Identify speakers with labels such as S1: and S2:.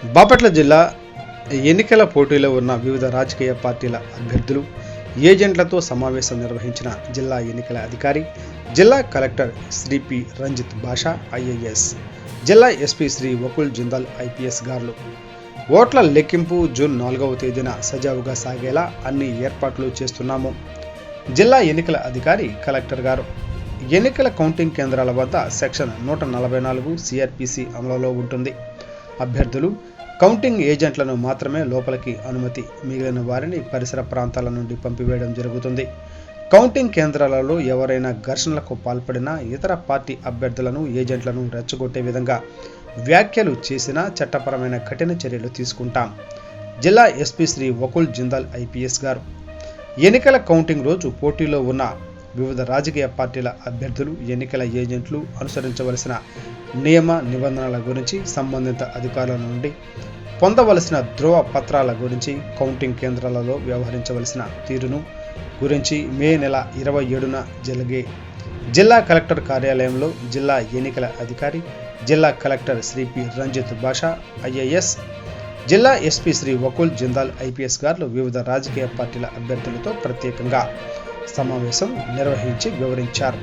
S1: బాపట్ల జిల్లా ఎన్నికల పోటీలో ఉన్న వివిధ రాజకీయ పార్టీల అభ్యర్థులు, ఏజెంట్లతో సమావేశం నిర్వహించిన జిల్లా ఎన్నికల అధికారి, జిల్లా కలెక్టర్ శ్రీ పి. రంజిత్ భాషా ఐఏఎస్, జిల్లా ఎస్పీ శ్రీ వకుల్ జిందాల్ ఐపీఎస్ గారు. ఓట్ల లెక్కింపు జూన్ 4వ తేదీన సజావుగా సాగేలా అన్ని ఏర్పాట్లు చేస్తున్నాము. జిల్లా ఎన్నికల అధికారి కలెక్టర్ గారు. ఎన్నికల కౌంటింగ్ కేంద్రాల వద్ద సెక్షన్ 144 సిఆర్పిసి అమలులో ఉంటుంది. అభ్యర్థులు, కౌంటింగ్ ఏజెంట్లను మాత్రమే లోపలికి అనుమతి, మిగిలిన వారిని పరిసర ప్రాంతాల నుండి పంపివేయడం జరుగుతుంది. కౌంటింగ్ కేంద్రాలలో ఎవరైనా ఘర్షణలకు పాల్పడినా, ఇతర పార్టీ అభ్యర్థులను, ఏజెంట్లను రెచ్చగొట్టే విధంగా వ్యాఖ్యలు చేసినా చట్టపరమైన కఠిన చర్యలు తీసుకుంటాం. జిల్లా ఎస్పీ శ్రీ వకుల్ జిందాల్ ఐపీఎస్ గారు. ఎన్నికల కౌంటింగ్ రోజు పోటీలో ఉన్న వివిధ రాజకీయ పార్టీల అభ్యర్థులు, ఎన్నికల ఏజెంట్లు అనుసరించవలసిన నియమ నిబంధనల గురించి, సంబంధిత అధికారుల నుండి పొందవలసిన ధృవ పత్రాల గురించి, కౌంటింగ్ కేంద్రాలలో వ్యవహరించవలసిన తీరును గురించి మే నెల 27న జరిగే జిల్లా కలెక్టర్ కార్యాలయంలో జిల్లా ఎన్నికల అధికారి, జిల్లా కలెక్టర్ శ్రీ పి. రంజిత్ భాషా ఐఏఎస్, జిల్లా ఎస్పీ శ్రీ వకుల్ జిందాల్ ఐపీఎస్ గారు వివిధ రాజకీయ పార్టీల అభ్యర్థులతో ప్రత్యేకంగా సమావేశం నిర్వహించి వివరించారు.